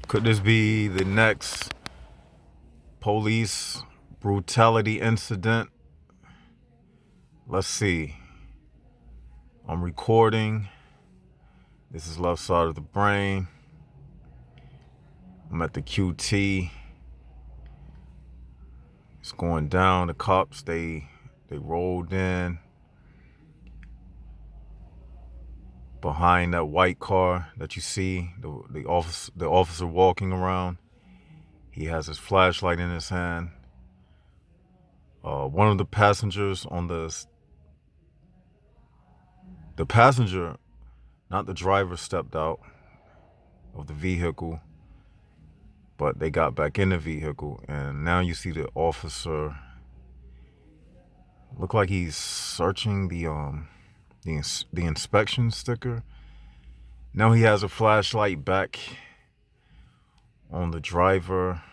Could this be the next police brutality incident? Let's see. I'm recording. This is left side of the brain. I'm at the QT. It's going down. The cops, they rolled in behind that white car that you see, the officer walking around. He has his flashlight in his hand. One of the passengers on the passenger, not the driver, stepped out of the vehicle, but they got back in the vehicle, and now you see the officer look like he's searching the inspection sticker. Now he has a flashlight back on the driver.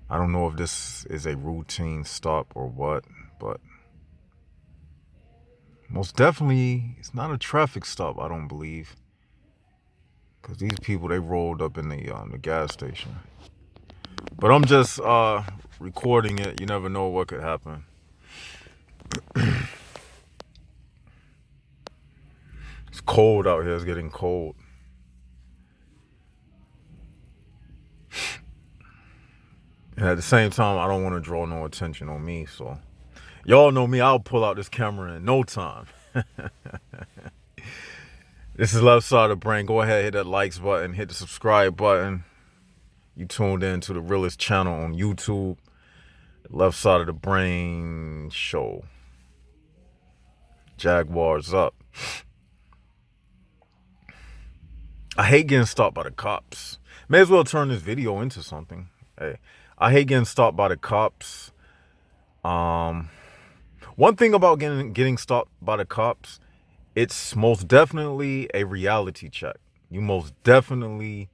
I don't know if this is a routine stop or what, but most definitely it's not a traffic stop, I don't believe. Because these people, they rolled up in the gas station. But I'm just recording it. You never know what could happen. It's cold out here. It's getting cold. And at the same time, I don't want to draw no attention on me. So y'all know me. I'll pull out this camera in no time. This is Left Side of the Brain. Go ahead, hit that likes button, hit the subscribe button. You tuned in to the realest channel on YouTube, Left Side of the Brain show. Jaguars up. I hate getting stopped by the cops. May as well turn this video into something. Hey, I hate getting stopped by the cops. One thing about getting stopped by the cops, it's most definitely a reality check. You most definitely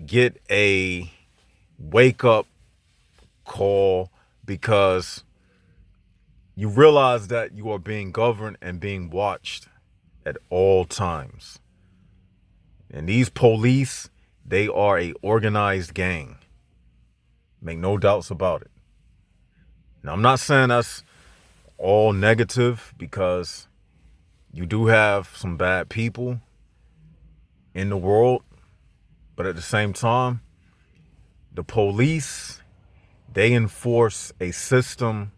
get a wake-up call because you realize that you are being governed and being watched at all times. And these police, they are a organized gang. Make no doubts about it. Now, I'm not saying that's all negative, because you do have some bad people in the world. But at the same time, the police, they enforce a system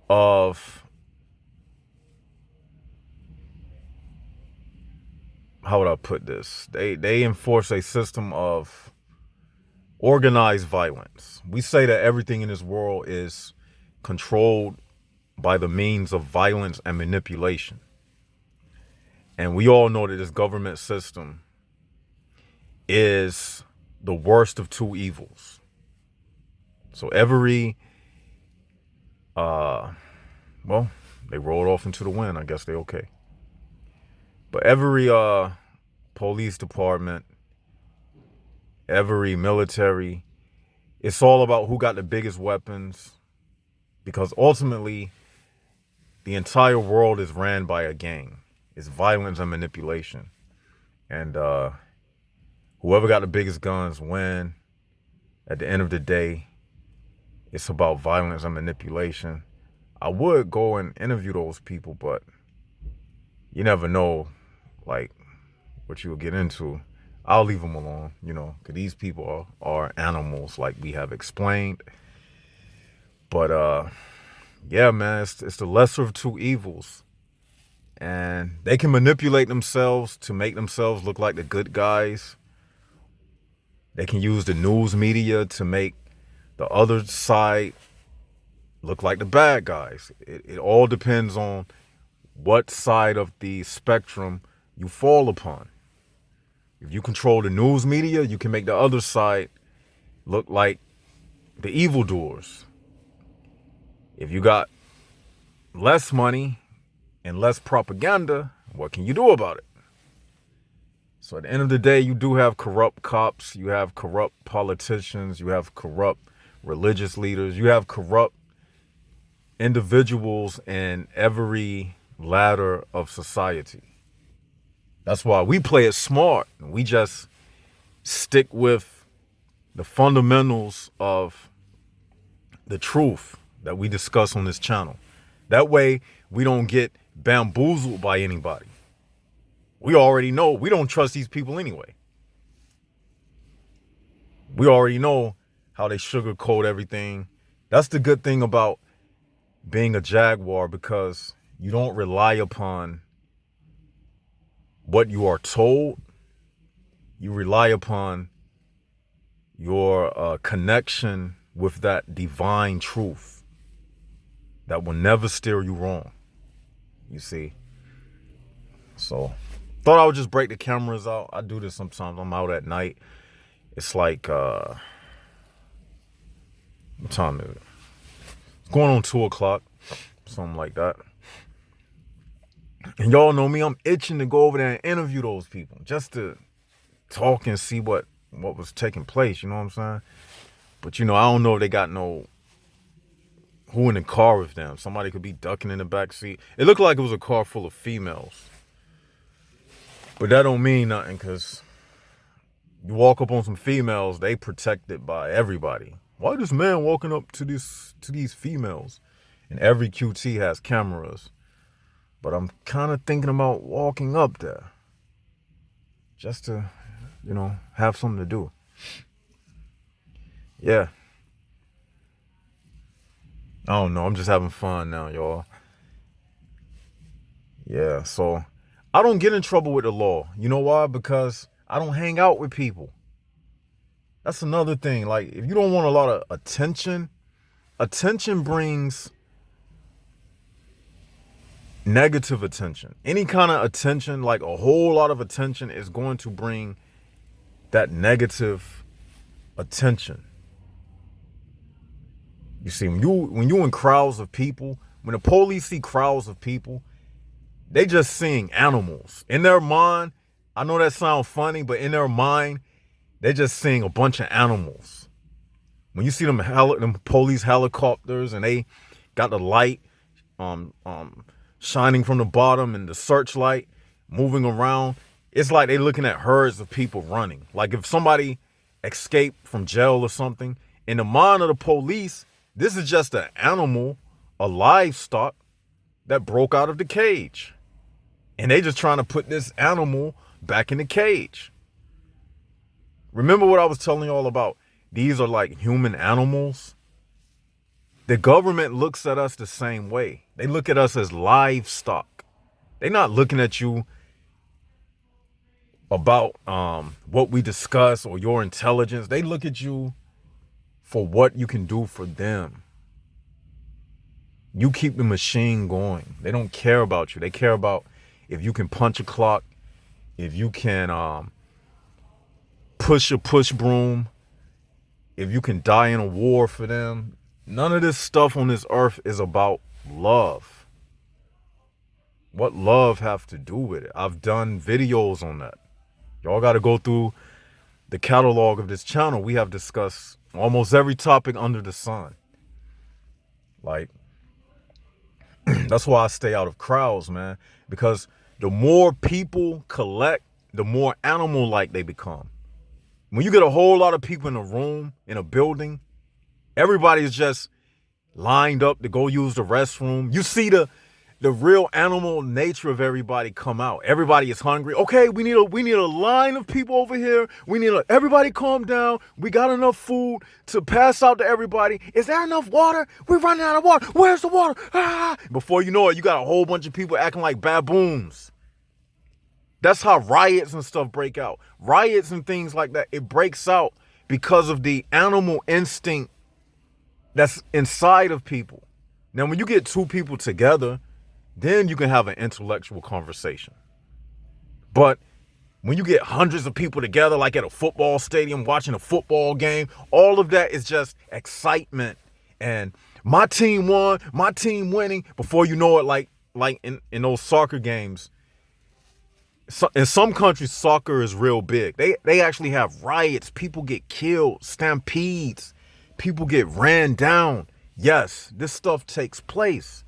of, how would I put this? They enforce a system of organized violence. We say that everything in this world is controlled by the means of violence and manipulation. And we all know that this government system is the worst of two evils. So every, well, they rolled off into the wind. I guess they're okay. But every police department, every military, it's all about who got the biggest weapons, because ultimately the entire world is ran by a gang. It's violence and manipulation. And whoever got the biggest guns win. At the end of the day, it's about violence and manipulation. I would go and interview those people, but you never know, like, what you'll get into. I'll leave them alone, because these people are animals, like we have explained. But yeah, man, it's the lesser of two evils. And they can manipulate themselves to make themselves look like the good guys. They can use the news media to make the other side look like the bad guys. It all depends on what side of the spectrum you fall upon. If you control the news media, you can make the other side look like the evildoers. If you got less money and less propaganda, what can you do about it? So at the end of the day, you do have corrupt cops, you have corrupt politicians, you have corrupt religious leaders, you have corrupt individuals in every ladder of society. That's why we play it smart. We just stick with the fundamentals of the truth that we discuss on this channel. That way we don't get bamboozled by anybody. We already know we don't trust these people anyway. We already know how they sugarcoat everything. That's the good thing about being a Jaguar, because you don't rely upon what you are told. You rely upon your connection with that divine truth that will never steer you wrong. You see? So, thought I would just break the cameras out. I do this sometimes. I'm out at night. It's like, what time is it? It's going on 2 o'clock, something like that. And y'all know me, I'm itching to go over there and interview those people, just to talk and see what was taking place, you know what I'm saying? But, I don't know if they got who in the car with them. Somebody could be ducking in the back seat. It looked like it was a car full of females. But that don't mean nothing, because you walk up on some females, they protected by everybody. Why this man walking up to these females? And every QT has cameras. But I'm kind of thinking about walking up there, just to, have something to do. Yeah. I don't know. I'm just having fun now, y'all. Yeah, so I don't get in trouble with the law. You know why? Because I don't hang out with people. That's another thing. Like, if you don't want a lot of attention brings negative attention. Any kind of attention, like a whole lot of attention, is going to bring that negative attention. You see, when you in crowds of people, when the police see crowds of people, they just seeing animals. In their mind, I know that sounds funny, but in their mind, they're just seeing a bunch of animals. When you see them police helicopters and they got the light shining from the bottom and the searchlight moving around, it's like they're looking at herds of people running. Like if somebody escaped from jail or something, in the mind of the police, this is just an animal, a livestock that broke out of the cage. And they just trying to put this animal back in the cage. Remember what I was telling y'all about? These are like human animals. The government looks at us the same way. They look at us as livestock. They're not looking at you about what we discuss or your intelligence. They look at you for what you can do for them. You keep the machine going. They don't care about you. They care about if you can punch a clock, if you can push a push broom, if you can die in a war for them. None of this stuff on this earth is about love. What love have to do with it? I've done videos on that. Y'all got to go through the catalog of this channel. We have discussed almost every topic under the sun. Like, that's why I stay out of crowds, man. Because the more people collect, the more animal-like they become. When you get a whole lot of people in a room, in a building, everybody is just lined up to go use the restroom. You see the real animal nature of everybody come out. Everybody is hungry. Okay, we need a line of people over here. Everybody calm down. We got enough food to pass out to everybody. Is there enough water? We're running out of water. Where's the water? Ah! Before you know it, you got a whole bunch of people acting like baboons. That's how riots and stuff break out. Riots and things like that, it breaks out because of the animal instinct that's inside of people. Now, when you get two people together, then you can have an intellectual conversation. But when you get hundreds of people together, like at a football stadium, watching a football game, all of that is just excitement. And my team won, my team winning. Before you know it, like in those soccer games, so in some countries, soccer is real big. They actually have riots. People get killed, stampedes. People get ran down. Yes, this stuff takes place.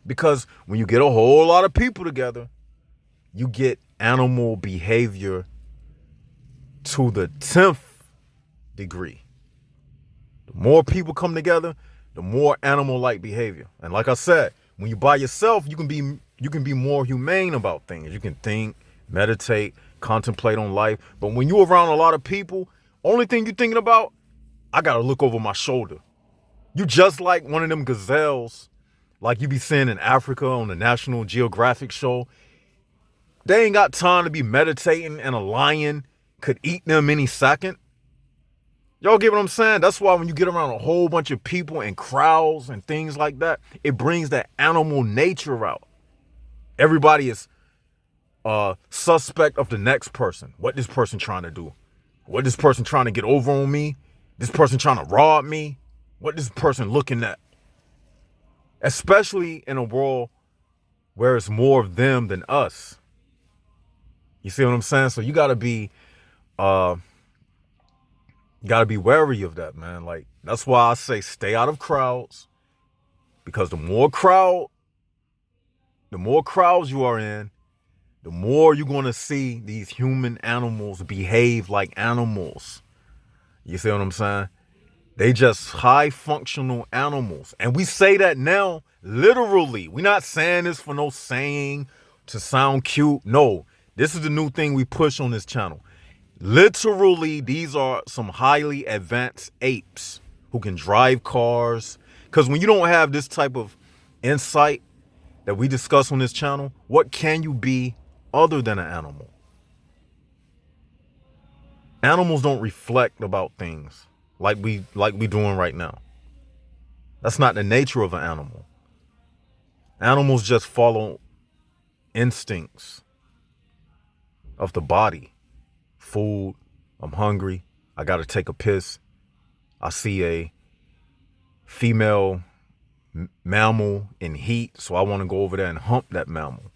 Because when you get a whole lot of people together, you get animal behavior to the 10th degree. The more people come together, the more animal-like behavior. And like I said, when you by yourself, you can be more humane about things. You can think, meditate, contemplate on life. But when you're around a lot of people, only thing you're thinking about, I gotta look over my shoulder. You just like one of them gazelles, like you be seeing in Africa on the National Geographic show. They ain't got time to be meditating, and a lion could eat them any second. Y'all get what I'm saying? That's why when you get around a whole bunch of people and crowds and things like that, it brings that animal nature out. Everybody is suspect of the next person. What this person trying to do? What this person trying to get over on me? This person trying to rob me? What this person looking at? Especially in a world where it's more of them than us. You see what I'm saying? So you gotta be wary of that, man. Like, that's why I say stay out of crowds. Because the more crowds you are in, the more you're gonna see these human animals behave like animals. You see what I'm saying? They just high functional animals. And we say that now, literally. We're not saying this for no saying to sound cute. No, this is the new thing we push on this channel. Literally, these are some highly advanced apes who can drive cars. Because when you don't have this type of insight that we discuss on this channel, what can you be other than an animal? Animals don't reflect about things like we doing right now. That's not the nature of an animal. Animals just follow instincts of the body. Food, I'm hungry, I gotta take a piss. I see a female mammal in heat, so I want to go over there and hump that mammal.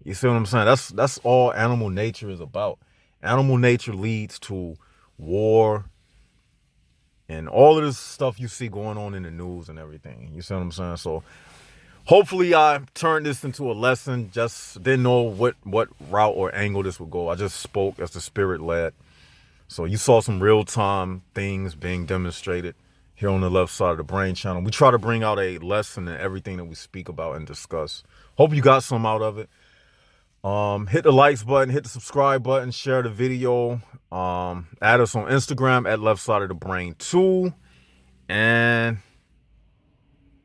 You see what I'm saying? That's all animal nature is about. Animal nature leads to war and all of this stuff you see going on in the news and everything. You see what I'm saying? So hopefully I turned this into a lesson. Just didn't know what route or angle this would go. I just spoke as the spirit led. So you saw some real-time things being demonstrated here on the Left Side of the Brain channel. We try to bring out a lesson in everything that we speak about and discuss. Hope you got some out of it. Hit the likes button, hit the subscribe button, share the video. Add us on Instagram at Left Side of the Brain 2. And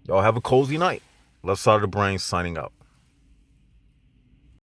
y'all have a cozy night. Left Side of the Brain signing out.